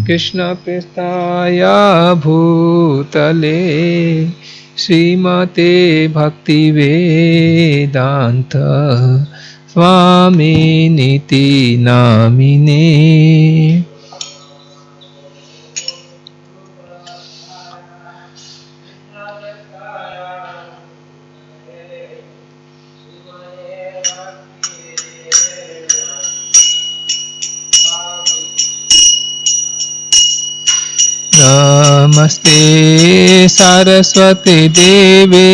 कृष्ण पृष्ठाय भूतले श्रीमते भक्तिवेदांत स्वामिनिति नामिने। नमस्ते सरस्वती देवे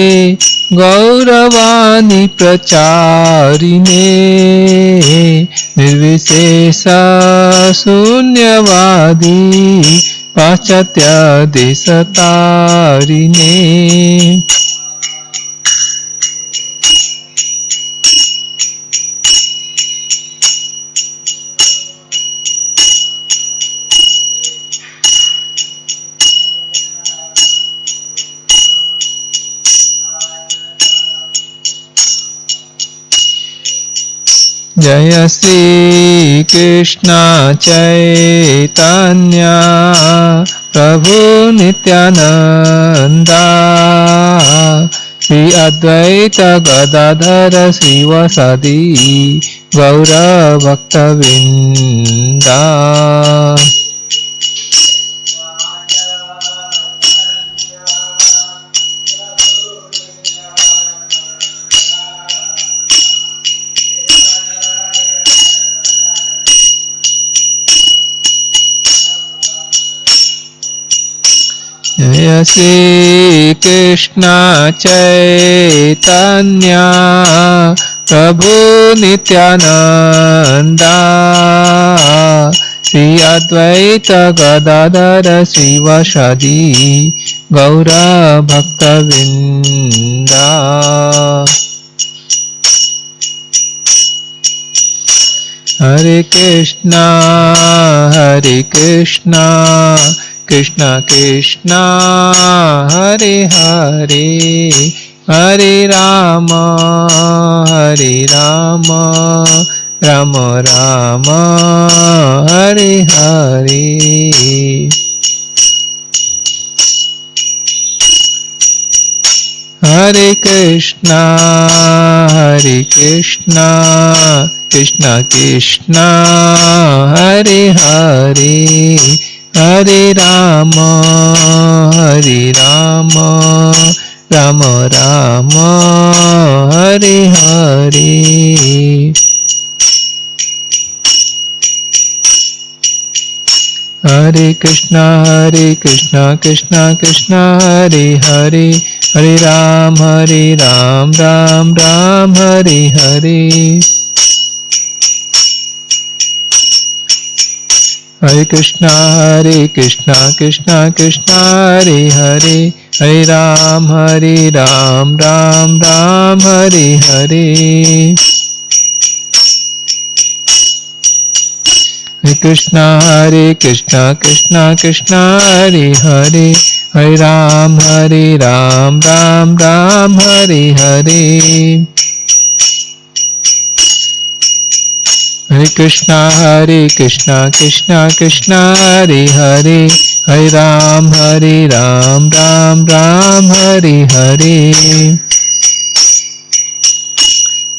गौरवाणी प्रचारिणे निर्विशेष शून्यवादी पाश्चात्य देशतारिणे। जय श्री कृष्ण चैतन्य प्रभु नित्यानंदा श्री अद्वैत गदाधर श्रीवासादि गौर भक्तवृंदा। जय श्री कृष्ण चैतन्य प्रभु नित्यानंदा श्री अद्वैत गदाधर श्रीवासादि गौर भक्तवृंदा। हरे कृष्णा कृष्णा कृष्णा हरे हरे हरे राम राम राम हरे हरे। हरे कृष्णा कृष्णा कृष्णा हरे हरे हरे राम राम राम हरे हरे। हरे कृष्णा कृष्णा कृष्णा हरे हरे हरे राम राम राम हरे हरे। हरे कृष्णा कृष्णा कृष्णा हरे हरे हरे राम राम राम हरे हरे। हरे कृष्णा कृष्णा कृष्णा हरे हरे हरे राम राम राम हरे हरे। हरे कृष्णा कृष्णा कृष्णा हरे हरे हरे राम राम राम हरे हरे।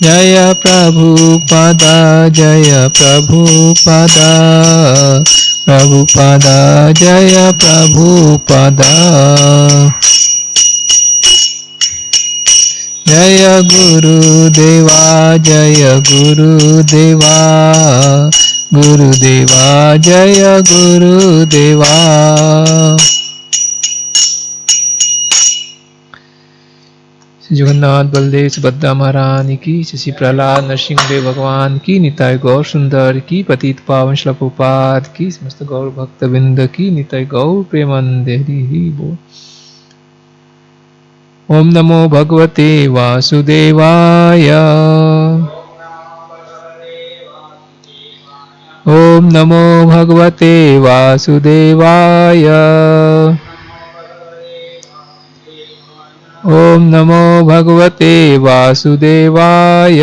जय प्रभुपादा जय प्रभुपादा जय प्रभुपादा। जय गुरुदेवा जय गुरुदेवा। जगन्नाथ बलदेव सुभद्रा महारानी की, श्री प्रहलाद नरसिंहदेव भगवान की, निताय गौर सुंदर की, पतित पावन श्री प्रभुपाद की, समस्त गौर भक्त बिंद की, निताय गौर प्रेमानंद हरि बोल। ओम नमो भगवते वासुदेवाय। ओम नमो भगवते वासुदेवाय। ओम नमो भगवते वासुदेवाय।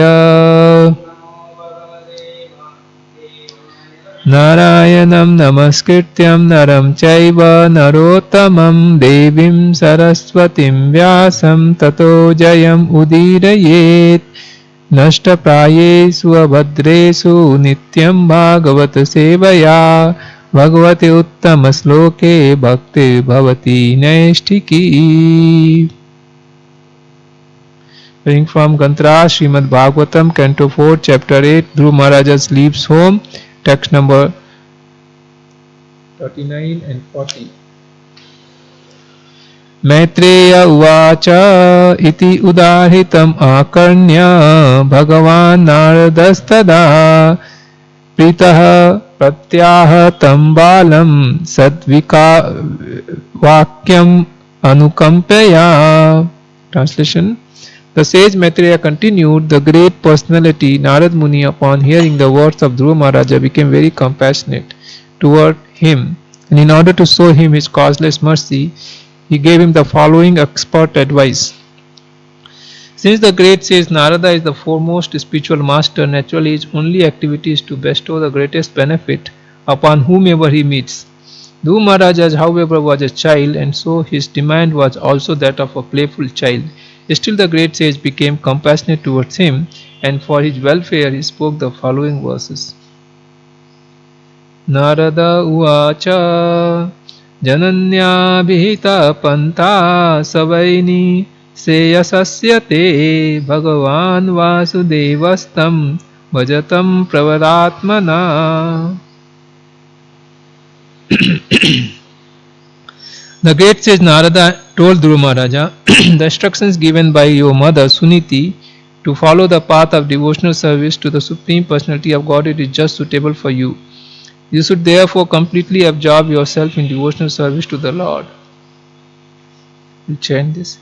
Narayanam namaskrityam naram chaiva narottamam devim saraswatim vyasam tato jayam udirayet nashtaprayesu abhadresu nityam bhagavat sevaya bhagavate uttamasloke bhakti bhavati naishtiki. Reading from Gantra, Srimad Bhagavatam, Canto 4, Chapter 8, Dhruva Maharaja leaves home, text number 39 and 40. Maitreya uvacha iti udahitam akarnya bhagavan naradastada pritah pratyahatam balam sadvika vakyam anukampaya. Translation. The sage Maitreya continued, the great personality Narad Muni, upon hearing the words of Dhruva Maharaja, became very compassionate toward him, and in order to show him his causeless mercy, he gave him the following expert advice. Since the great sage Narada is the foremost spiritual master, naturally his only activity is to bestow the greatest benefit upon whomever he meets. Dhruva Maharaja, however, was a child, and so his demand was also that of a playful child. Still the great sage became compassionate towards him, and for his welfare he spoke the following verses. Narada uvacha jananya bhita panta savaini seyasasya te bhagavan vasudevastam bhajatam pravaratmana. The great sage Narada told Dhruva Maharaja, the instructions given by your mother Suniti to follow the path of devotional service to the Supreme Personality of Godhead is just suitable for you. You should therefore completely absorb yourself in devotional service to the Lord. We'll chant this.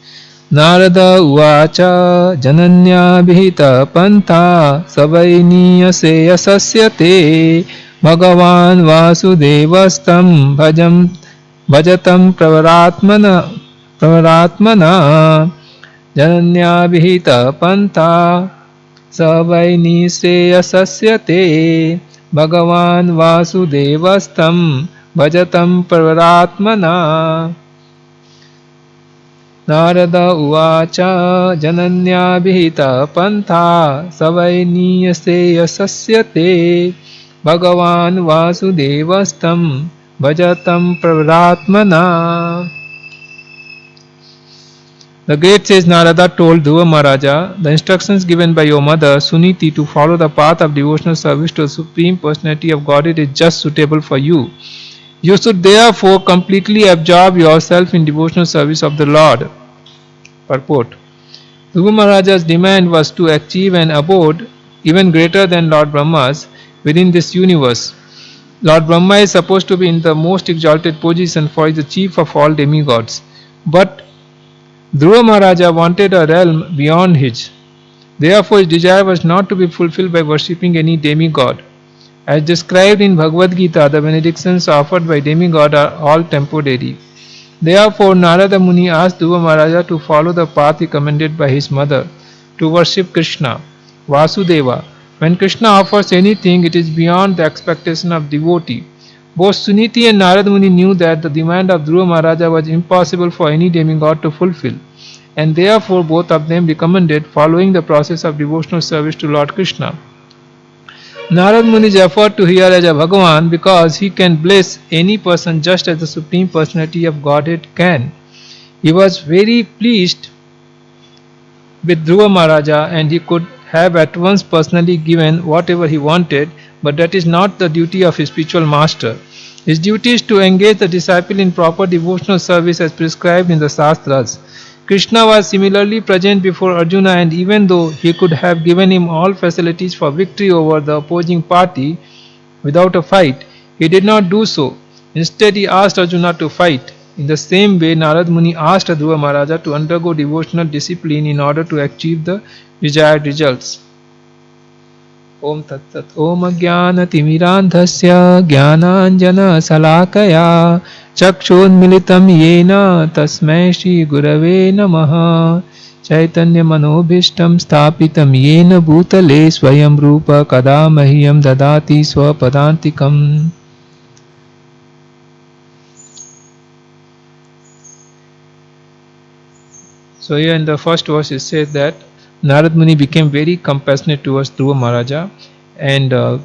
Narada uvacha jananya bhita panta savainiyase yasasyate bhagavan vasudevastam bhajatam pravaratmana jananya bhita panta savainiyase yasasyate bhagavan vasudevastam bhajatam pravaratmana. Narada uvacha jananya bhita pantha savainiyase yasasyate bhagavan vasudevastam bhajatam pravaratmana. The great sage Narada told Dhruva Maharaja, the instructions given by your mother Suniti to follow the path of devotional service to the Supreme Personality of Godhead is just suitable for you. You should therefore completely absorb yourself in devotional service of the Lord. Purport. Dhruva Maharaja's demand was to achieve an abode even greater than Lord Brahma's within this universe. Lord Brahma is supposed to be in the most exalted position, for he is the chief of all demigods. But Dhruva Maharaja wanted a realm beyond his. Therefore his desire was not to be fulfilled by worshipping any demigod. As described in Bhagavad Gita, the benedictions offered by demigod are all temporary. Therefore Narada Muni asked Dhruva Maharaja to follow the path recommended by his mother, to worship Krishna, Vasudeva. When Krishna offers anything, it is beyond the expectation of devotee. Both Suniti and Narada Muni knew that the demand of Dhruva Maharaja was impossible for any demigod to fulfill, and therefore both of them recommended following the process of devotional service to Lord Krishna. Narada Muni's effort to hear as a Bhagavan because he can bless any person just as the Supreme Personality of Godhead can. He was very pleased with Dhruva Maharaja, and he could have at once personally given whatever he wanted, but that is not the duty of his spiritual master. His duty is to engage the disciple in proper devotional service as prescribed in the Shastras. Krishna was similarly present before Arjuna, and even though he could have given him all facilities for victory over the opposing party without a fight, he did not do so. Instead, he asked Arjuna to fight. In the same way, Narad Muni asked Dhruva Maharaja to undergo devotional discipline in order to achieve the desired results. Om Tat Sat. Om Ajnana Timirandhasya Jnananjana Salakaya Chakshunmilitam Yena Tasmai Shri Gurave Namaha. Chaitanya manobhishtam sthapitam yena bhutale swayam rupa kada mahyam dadati swapadantikam. So here in the first verse it says that Narad Muni became very compassionate towards Dhruva Maharaja, and uh,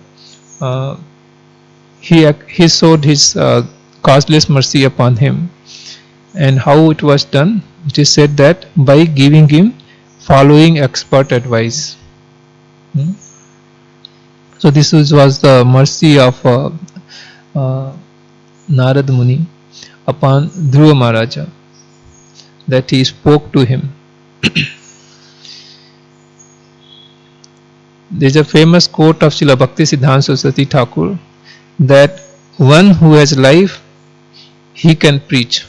he showed his causeless mercy upon him. And how it was done? It is said that by giving him following expert advice. So this was the mercy of Narad Muni upon Dhruva Maharaja, that he spoke to him. There is a famous quote of Srila Bhakti Siddhanta Saraswati Thakur that one who has life, he can preach.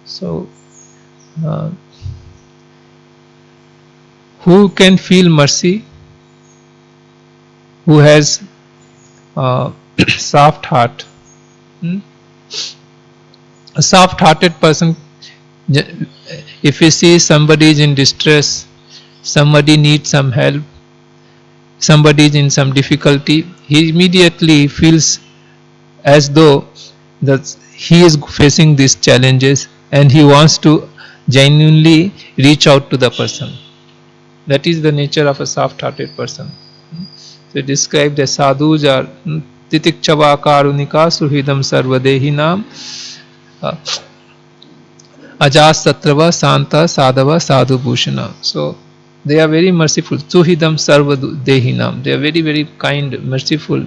So, who can feel mercy? Who has soft heart? A soft-hearted person, if you see somebody is in distress, somebody needs some help, somebody is in some difficulty, he immediately feels as though that he is facing these challenges and he wants to genuinely reach out to the person. That is the nature of a soft-hearted person. So described as sadhus are titikchava karunika suhidam sarvadehinam ajas satrava santa sadhava sadhu bhushana. So they are very merciful. Suhidam sarvadehinam. They are very, very kind, merciful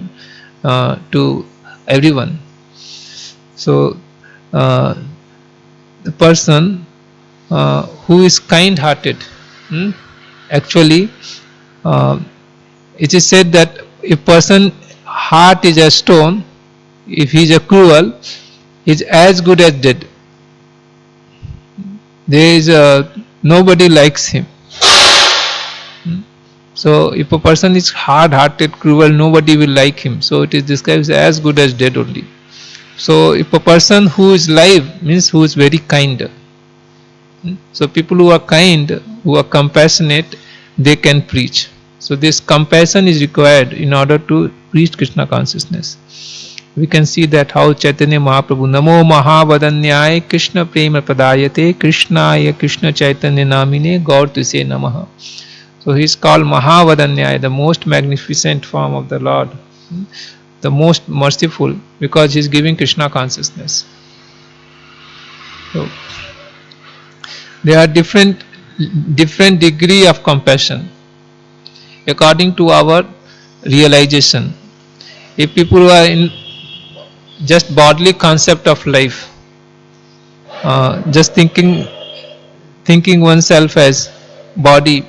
to everyone. So the person who is kind-hearted, actually it is said that a person heart is a stone, if he is a cruel, he is as good as dead. There is nobody likes him. So if a person is hard-hearted, cruel, nobody will like him. So it is described as good as dead only. So if a person who is live means who is very kind. So people who are kind, who are compassionate, they can preach. So this compassion is required in order to reach Krishna consciousness. We can see that how Chaitanya Mahaprabhu Namo Mahavadanyaya Krishna Prema Pradayate Krishnaya Krishna Chaitanya Namine Gaur Tuse Namaha. So he is called Mahavadanyaya, the most magnificent form of the Lord, the most merciful, because he is giving Krishna consciousness. So there are different degree of compassion according to our realization. If people who are in just bodily concept of life, just thinking oneself as body,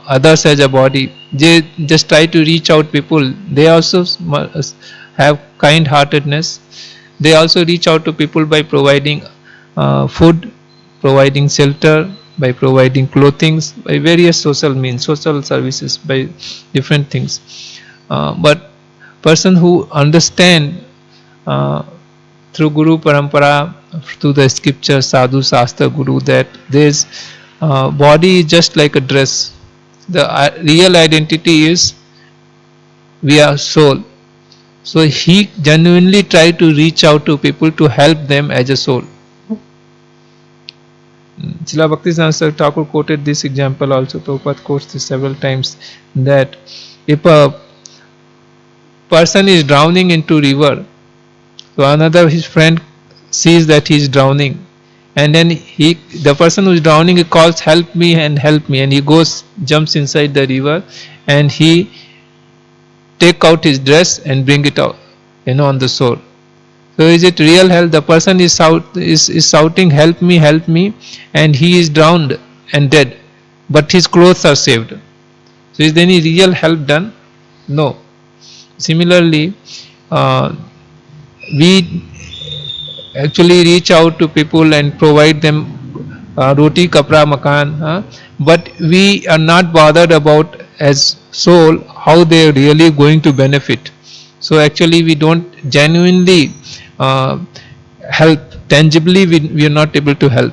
others as a body, they just try to reach out people. They also have kind-heartedness. They also reach out to people by providing food, providing shelter, by providing clothing, by various social means, social services, by different things. But person who understand through Guru Parampara, through the scripture, Sadhu, Shastra, Guru, that this body is just like a dress. The real identity is we are soul. So he genuinely tried to reach out to people to help them as a soul. Srila Bhaktisiddhanta Thakur quoted this example also. Prabhupada quotes this several times, that if a person is drowning into river, so another his friend sees that he is drowning, and then the person who is drowning, he calls help me, and he goes, jumps inside the river, and he take out his dress and bring it out, on the shore. So is it real help? The person is shouting help me, and he is drowned and dead, but his clothes are saved. So is there any real help done? No. Similarly, we actually reach out to people and provide them roti, kapra, makan, but we are not bothered about as soul how they are really going to benefit. So actually we don't genuinely help. Tangibly we are not able to help.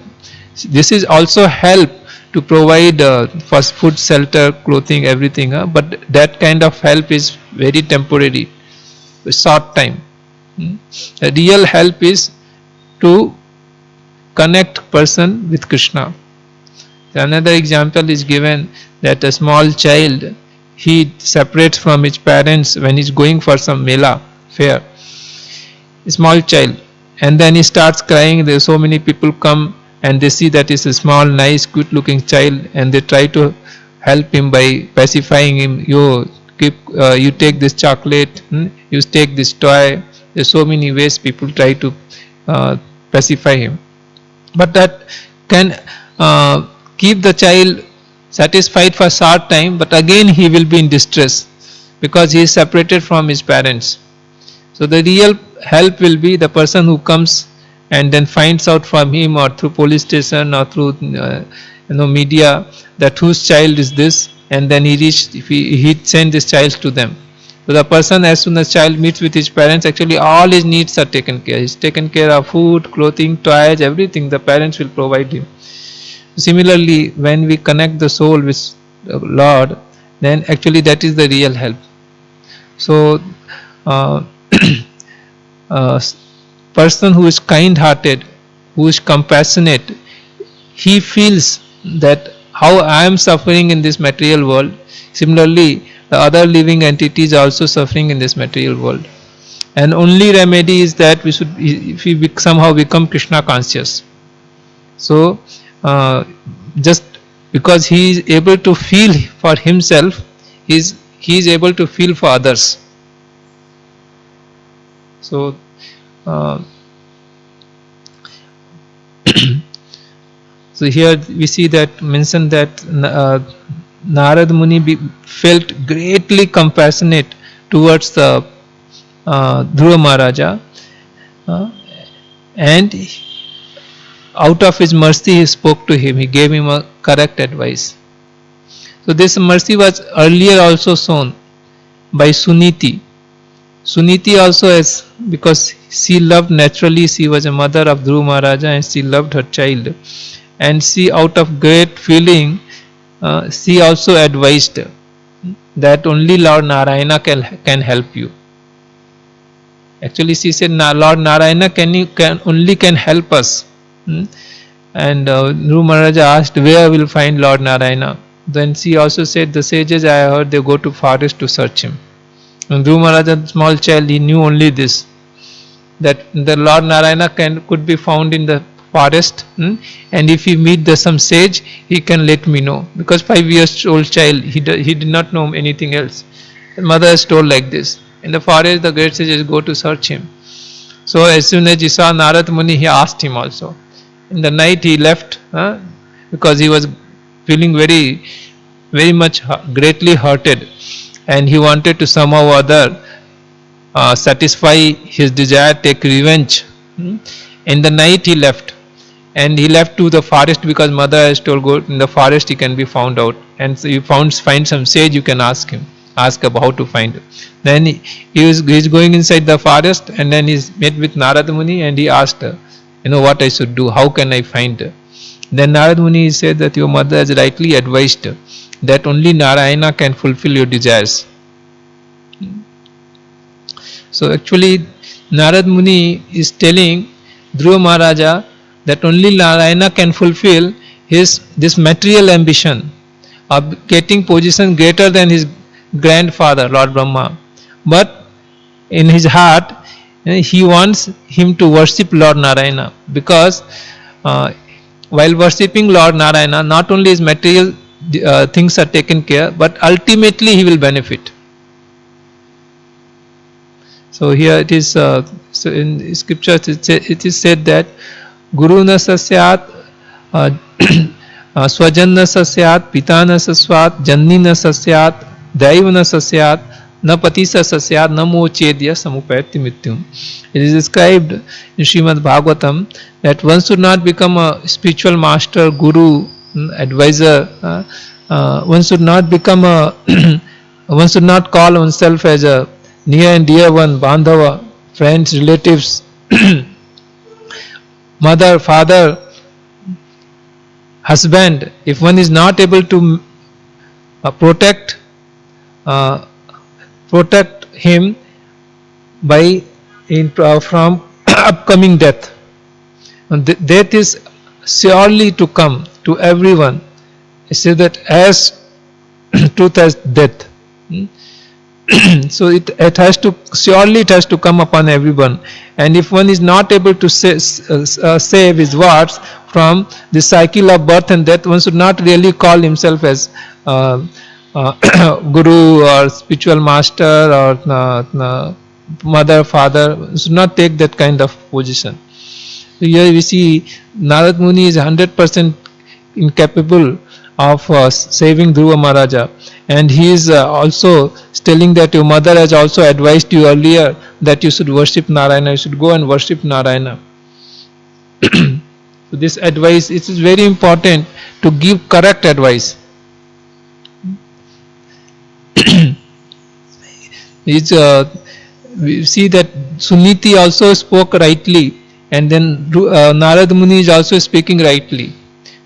This is also help to provide first food, shelter, clothing, everything. But that kind of help is very temporary, short time. The real help is to connect person with Krishna. Another example is given that a small child, he separates from his parents when he's going for some mela fair, a small child, and then he starts crying. There so many people come and they see that it's a small, nice, good looking child, and they try to help him by pacifying him. You take this chocolate, you take this toy. There's so many ways people try to pacify him, but that can keep the child satisfied for a short time, but again he will be in distress because he is separated from his parents. So the real help will be the person who comes and then finds out from him or through police station or through media that whose child is this, and then he send this child to them. So the person, as soon as child meets with his parents, actually all his needs are taken care. He's taken care of food, clothing, toys, everything the parents will provide him. Similarly, when we connect the soul with the Lord, then actually that is the real help. So person who is kind-hearted, who is compassionate, he feels that how I am suffering in this material world, similarly the other living entities are also suffering in this material world, and only remedy is that we should, if we somehow become Krishna conscious. So just because he is able to feel for himself, he is able to feel for others. So so here we see that mentioned that Narad Muni felt greatly compassionate towards the Dhruva Maharaja, and out of his mercy he spoke to him. He gave him a correct advice. So this mercy was earlier also shown by Suniti. Suniti also has, because she loved naturally, she was a mother of Dhruva Maharaja and she loved her child, and she out of great feeling she also advised that only Lord Narayana can help you. Actually she said Lord Narayana can help us. And Dhruva Maharaja asked, where will find Lord Narayana? Then she also said, the sages I heard they go to forest to search him. And Dhruva Maharaja, small child, he knew only this, that the Lord Narayana could be found in the forest, and if he meet some sage, he can let me know, because 5 years old child, he did not know anything else. The mother has told like this. In the forest, the great sages go to search him. So as soon as he saw Narad Muni, he asked him also. In the night he left, because he was feeling very, very much greatly hurted, and he wanted to somehow or other satisfy his desire, take revenge. In the night he left, and he left to the forest because mother has told, go in the forest, he can be found out, and so you find some sage, you can ask about how to find it. Then he is going inside the forest, and then he met with Narad Muni, and he asked, what I should do, how can I find her? Then Narad Muni said that your mother has rightly advised that only Narayana can fulfill your desires. So actually Narad Muni is telling Dhruva Maharaja that only Narayana can fulfill this material ambition of getting position greater than his grandfather Lord Brahma, but in his heart he wants him to worship Lord Narayana, because while worshipping Lord Narayana, not only his material things are taken care, but ultimately he will benefit. So here it is, so in scriptures it is said that Guru na sasyat, Swajan na sasyat, Pita na sasyat, Janni na sasyat, Daiva na sasyat, Na patisa sasyat, na mochedya samupayati mityum. It is described in Srimad Bhagavatam that one should not become a spiritual master, guru, advisor. One should not become one should not call oneself as a near and dear one, bandhava, friends, relatives, mother, father, husband, if one is not able to protect uh, protect him by from upcoming death. And death is surely to come to everyone. It says that as truth as death. So it has to, surely it has to come upon everyone, and if one is not able to save his words from the cycle of birth and death, one should not really call himself as guru or spiritual master or mother, father. One should not take that kind of position. So here we see Narad Muni is 100% incapable of saving Dhruva Maharaja, and he is also telling that your mother has also advised you earlier that you should worship Narayana, you should go and worship Narayana. So this advice, it is very important to give correct advice. We see that Suniti also spoke rightly, and then Narad Muni is also speaking rightly.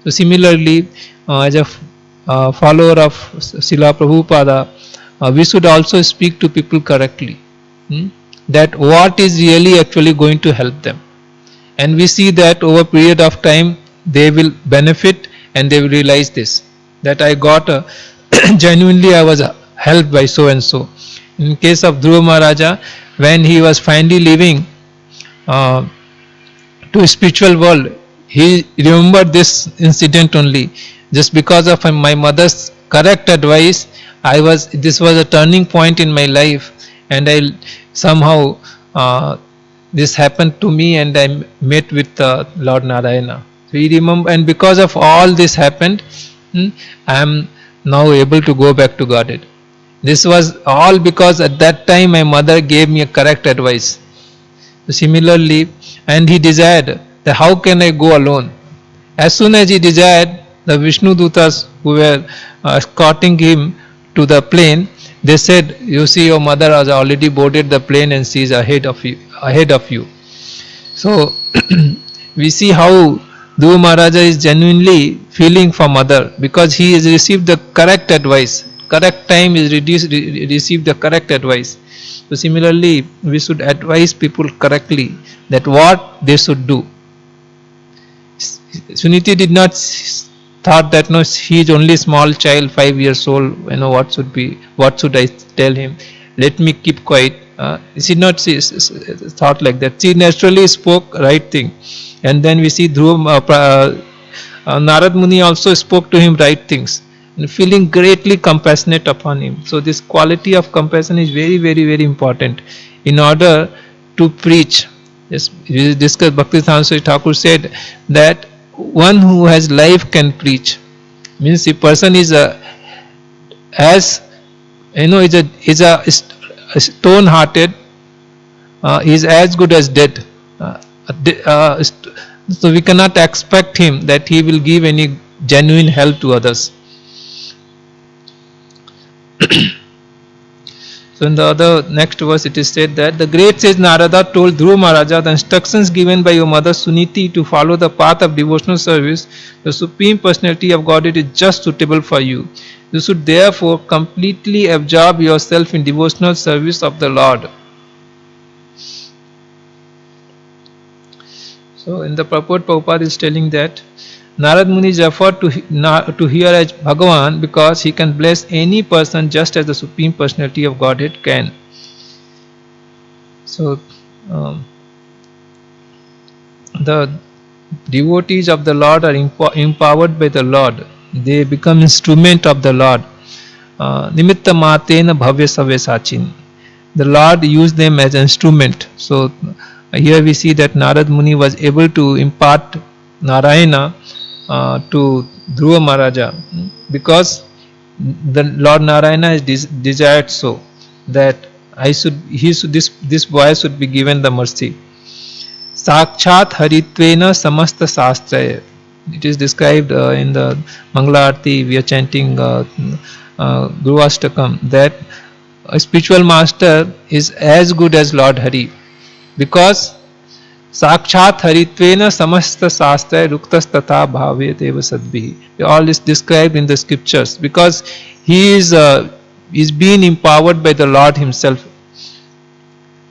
So similarly, as a follower of Srila Prabhupada, we should also speak to people correctly, that what is really actually going to help them. And we see that over a period of time they will benefit and they will realize this, that I got genuinely I was helped by so and so. In case of Dhruva Maharaja, when he was finally leaving to a spiritual world, he remembered this incident only. Just because of my mother's correct advice, this was a turning point in my life, and I somehow this happened to me, and I met with Lord Narayana. So he remember, and because of all this happened, I am now able to go back to Godhead. This was all because at that time my mother gave me a correct advice. Similarly, and he desired that how can I go alone? As soon as he desired, the Vishnu Dutas who were escorting him to the plane, they said, you see, your mother has already boarded the plane and she is ahead of you. So we see how Dhruva Maharaja is genuinely feeling for mother, because he has received the correct advice. Correct time is received the correct advice. So similarly, we should advise people correctly that what they should do. Suniti did not thought that no, he is only small child, 5 years old. What should I tell him? Let me keep quiet. She not thought like that. She naturally spoke right thing, and then we see Narad Muni also spoke to him right things, and feeling greatly compassionate upon him. So this quality of compassion is very, very, very important in order to preach. Yes, we discussed. Bhakti Thakur said that one who has life can preach. Means the person is is a stone hearted, is as good as dead. So we cannot expect him that he will give any genuine help to others. So in the other next verse it is said that the great sage Narada told Dhruva Maharaja, the instructions given by your mother Suniti to follow the path of devotional service, the Supreme Personality of Godhead is just suitable for you. You should therefore completely absorb yourself in devotional service of the Lord. So in the purport, Prabhupada is telling that Narad Muni is referred to here as Bhagavan because he can bless any person just as the Supreme Personality of Godhead can. So the devotees of the Lord are empowered by the Lord. They become instrument of the Lord. Nimitta matena bhavya savesachin. The Lord used them as instrument. So here we see that Narad Muni was able to impart Narayana to Dhruva Maharaja because the Lord Narayana has desired so that this boy should be given the mercy. Sakshat Haritvena Samasta Sastraya. It is described in the Mangala Arati. We are chanting Guruvashtakam that a spiritual master is as good as Lord Hari, because Sakshat haritvena samasta sastra ruktas tatha bhavyateva sadbhi. All is described in the scriptures because he is being empowered by the Lord himself.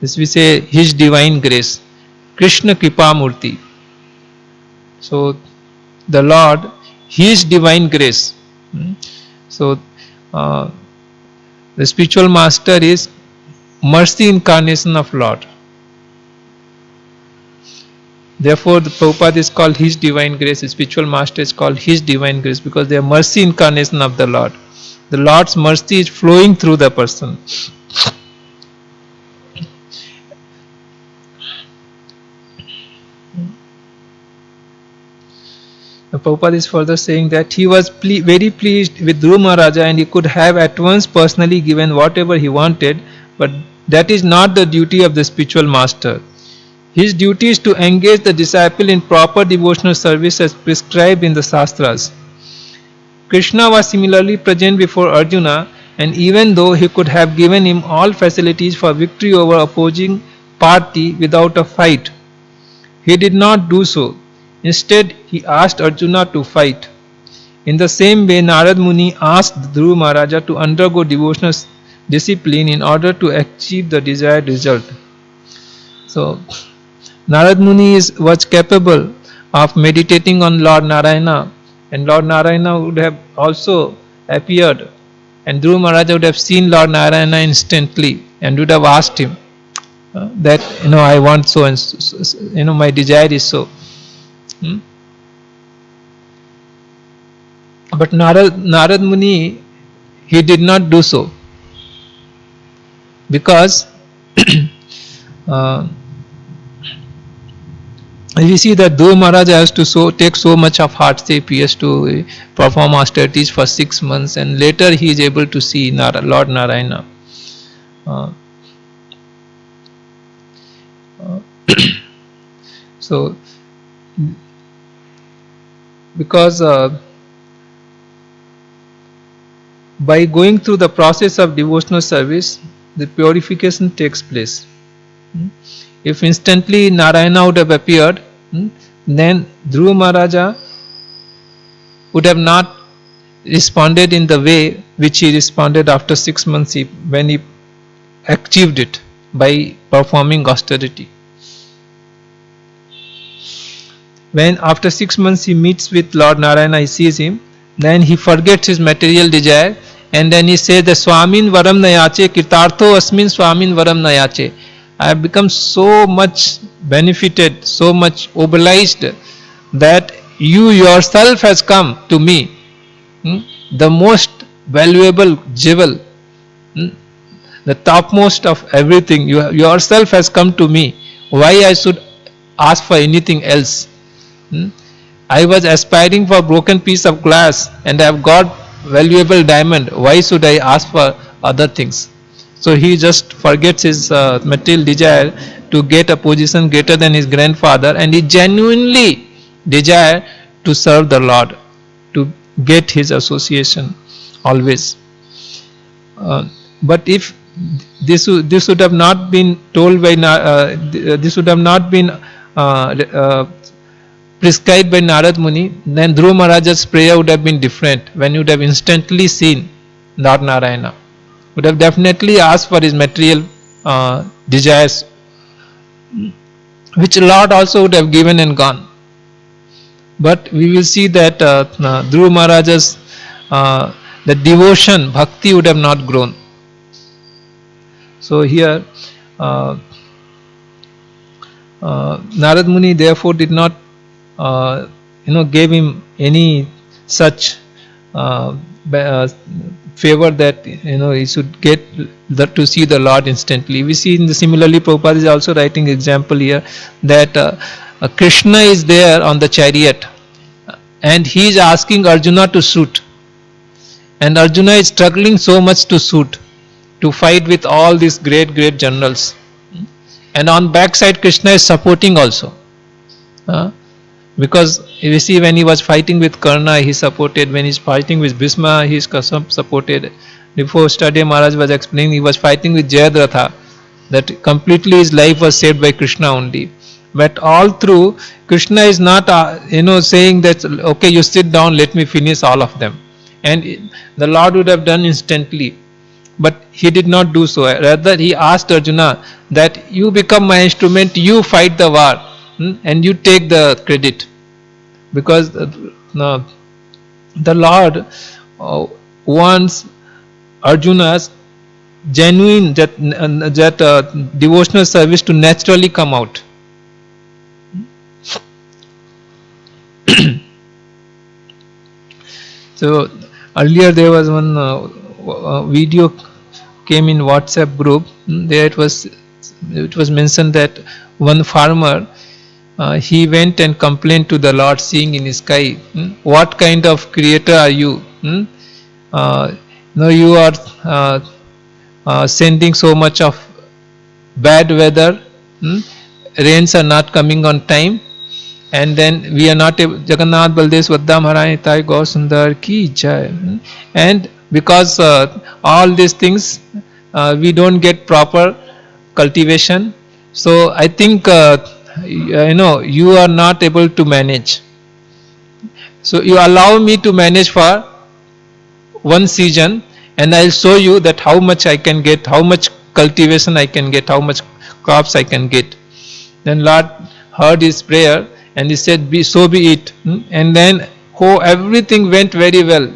This we say his divine grace. Krishna Kripa Murti. So the Lord, his divine grace. So the spiritual master is mercy incarnation of Lord. Therefore, the Prabhupada is called His Divine Grace. The spiritual master is called His Divine Grace because they are mercy incarnation of the Lord. The Lord's mercy is flowing through the person. The Prabhupada is further saying that he was very pleased with Dhruva Maharaja and he could have at once personally given whatever he wanted, but that is not the duty of the spiritual master. His duty is to engage the disciple in proper devotional service as prescribed in the Shastras. Krishna was similarly present before Arjuna, and even though he could have given him all facilities for victory over opposing party without a fight, he did not do so. Instead, he asked Arjuna to fight. In the same way, Narad Muni asked Dhruva Maharaja to undergo devotional discipline in order to achieve the desired result. So, Narad Muni was capable of meditating on Lord Narayana, and Lord Narayana would have also appeared, and Dhruva Maharaja would have seen Lord Narayana instantly and would have asked him that I want so and so, my desire is so. But Narad Muni, he did not do so because we see that Dhruva Maharaj has to take so much of hardship. He has to perform austerities for 6 months, and later he is able to see Lord Narayana. So, because by going through the process of devotional service, the purification takes place. If instantly Narayana would have appeared, then Dhruva Maharaja would have not responded in the way which he responded after 6 months when he achieved it by performing austerity. When after 6 months he meets with Lord Narayana, he sees him, then he forgets his material desire, and then he says, the Swamin Varam Nayache, Kirtartho Asmin Swamin Varam Nayache. I have become so much benefited, so much obliged that you yourself has come to me, the most valuable jewel, the topmost of everything. You yourself has come to me. Why I should ask for anything else? I was aspiring for a broken piece of glass and I have got valuable diamond. Why should I ask for other things? So he just forgets his material desire to get a position greater than his grandfather, and he genuinely desire to serve the Lord, to get his association always. But if this would have not been told by this would have not been prescribed by Narad Muni, then Dhruva Maharaja's prayer would have been different. When he would have instantly seen Lord Narayana, would have definitely asked for his material desires, which Lord also would have given and gone. But we will see that Dhruva Maharaja's the devotion, bhakti would have not grown. So here Narad Muni therefore did not gave him any such favor that he should get to see the Lord instantly. We see similarly Prabhupada is also writing example here that Krishna is there on the chariot and he is asking Arjuna to shoot, and Arjuna is struggling so much to shoot, to fight with all these great generals, and on backside Krishna is supporting also. Because you see, when he was fighting with Karna, he supported. When he is fighting with Bhisma, he is supported. Before Stade Maharaj was explaining, he was fighting with Jayadratha, that completely his life was saved by Krishna only. But all through, Krishna is not saying that okay, you sit down, let me finish all of them, and the Lord would have done instantly. But he did not do so. Rather, he asked Arjuna that you become my instrument, you fight the war, and you take the credit, because the Lord wants Arjuna's genuine devotional service to naturally come out. So earlier there was one video came in WhatsApp group. There it was mentioned that one farmer he went and complained to the Lord, seeing in his sky, what kind of creator are you? You are sending so much of bad weather, rains are not coming on time, and then we are not able. Jagannath Baldev Swadda Maharani Tai Gaur Sundar Ki Jai. And because all these things we don't get proper cultivation, so I think you are not able to manage. So you allow me to manage for one season, and I'll show you that how much I can get, how much cultivation I can get, how much crops I can get. Then Lord heard his prayer and he said, so be it. And then everything went very well.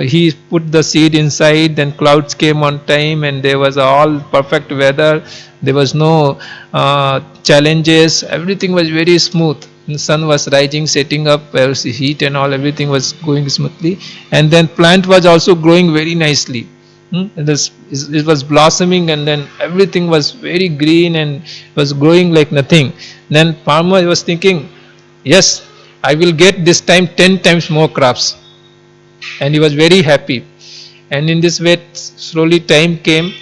He put the seed inside, then clouds came on time, and there was all perfect weather. There was no challenges. Everything was very smooth. The sun was rising, setting up, there was heat and all, everything was going smoothly. And then plant was also growing very nicely. It was blossoming, and then everything was very green and was growing like nothing. Then farmer was thinking, yes, I will get this time 10 times more crops. And he was very happy. And in this way, slowly time came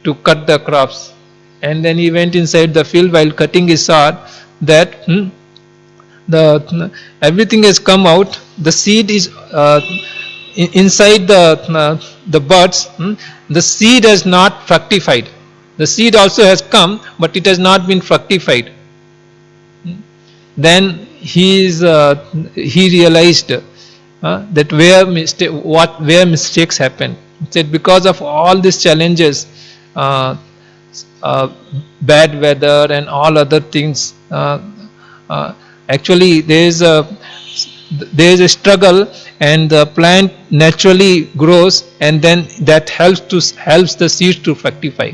to cut the crops. And then he went inside the field. While cutting, he saw that everything has come out. The seed is inside the buds. The seed has not fructified. The seed also has come, but it has not been fructified. Then he realized that where mistakes happen. He said, because of all these challenges, bad weather and all other things, actually there is a struggle, and the plant naturally grows, and then that helps the seeds to fructify.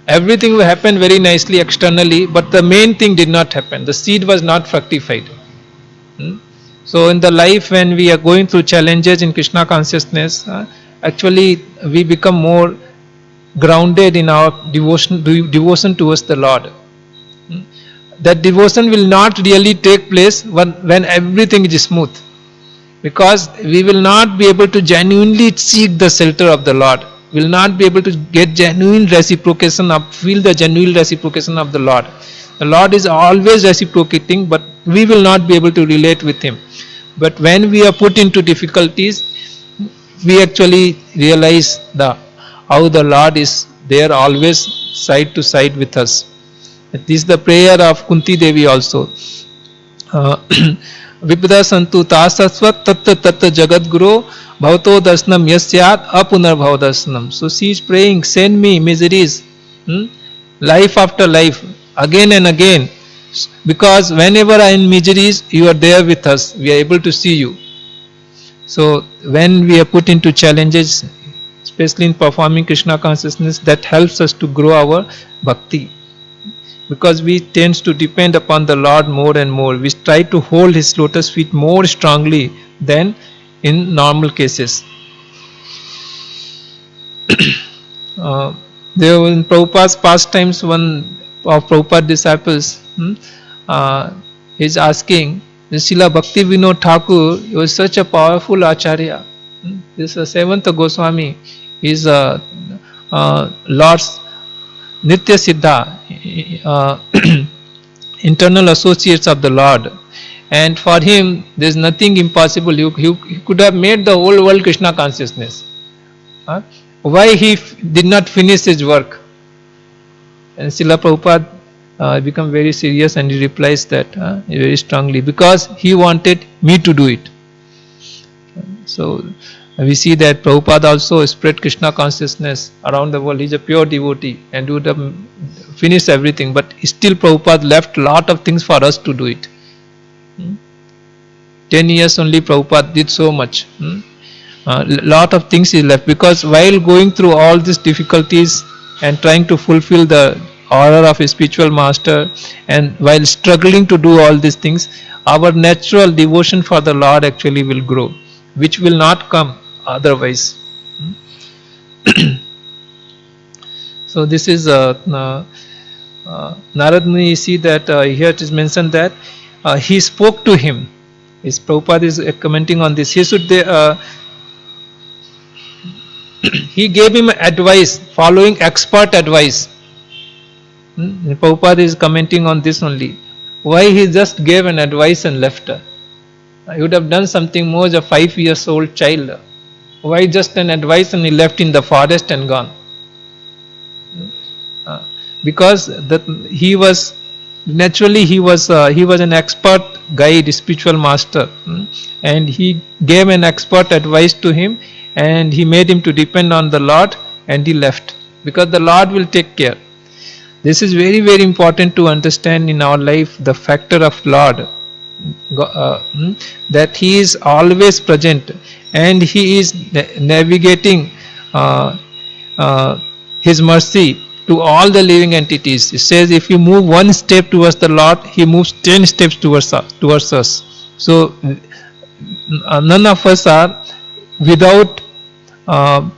Everything will happen very nicely externally, but the main thing did not happen. The seed was not fructified. So in the life, when we are going through challenges in Krishna consciousness, actually we become more grounded in our devotion towards the Lord. That devotion will not really take place when everything is smooth, because we will not be able to genuinely seek the shelter of the Lord. We will not be able to get genuine reciprocation feel the genuine reciprocation of the Lord. The Lord is always reciprocating, but we will not be able to relate with Him. But when we are put into difficulties, we actually realize how the Lord is there always side to side with us. This is the prayer of Kunti Devi also. Vipada santu tasasvat tatta tatta jagat guru bhavato darsnam yasyat apunar bhav darsnam. So she is praying, send me miseries, life after life, again and again, because whenever I am in miseries, you are there with us, we are able to see you. So when we are put into challenges, especially in performing Krishna consciousness, that helps us to grow our bhakti, because we tend to depend upon the Lord more and more. We try to hold His lotus feet more strongly than in normal cases. There was in Prabhupada's pastimes, one of Prabhupada's disciples is asking, Srila Bhakti Vinod Thakur was such a powerful Acharya. This seventh Goswami is Lord's Nitya Siddha, internal associates of the Lord. And for him, there is nothing impossible. He could have made the whole world Krishna consciousness. Why he did not finish his work? And Srila Prabhupada become very serious and he replies that very strongly, because he wanted me to do it. So we see that Prabhupada also spread Krishna consciousness around the world. He is a pure devotee and would have finished everything, but still Prabhupada left lot of things for us to do it. 10 years only Prabhupada did so much. Lot of things he left, because while going through all these difficulties and trying to fulfill the order of a spiritual master, and while struggling to do all these things, our natural devotion for the Lord actually will grow, which will not come otherwise. So this is Narad Muni. You see that here it is mentioned that he spoke to him. His Prabhupada is commenting on this. He should he gave him advice, following expert advice. Prabhupada is commenting on this only. Why he just gave an advice and left her? He would have done something more as a 5 years old child. Why just an advice and he left in the forest and gone? Because he was naturally he was an expert guide, spiritual master, and he gave an expert advice to him, and he made him to depend on the Lord, and he left, because the Lord will take care. This is very, very important to understand in our life, the factor of Lord, that he is always present and he is navigating his mercy to all the living entities. It says if you move one step towards the Lord, he moves 10 steps towards us. So none of us are without none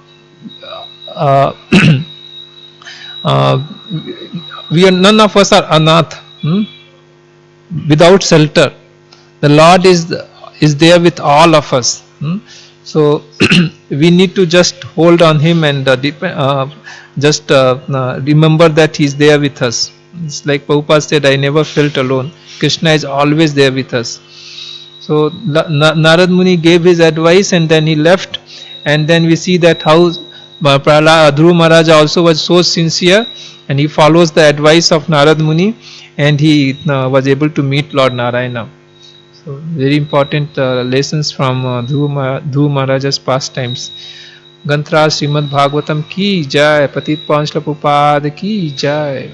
of us are anath, without shelter. The Lord is there with all of us. So we need to just hold on him and remember that he is there with us. It's like Prabhupada said, I never felt alone. Krishna is always there with us. So Narad Muni gave his advice and then he left, and then we see that how Dhruva Maharaj also was so sincere, and he follows the advice of Narad Muni, and he was able to meet Lord Narayana. So very important lessons from Dhruva Maharaj's pastimes. Gantra Srimad Bhagavatam ki jai, Patit Pawan Prabhupada ki jai.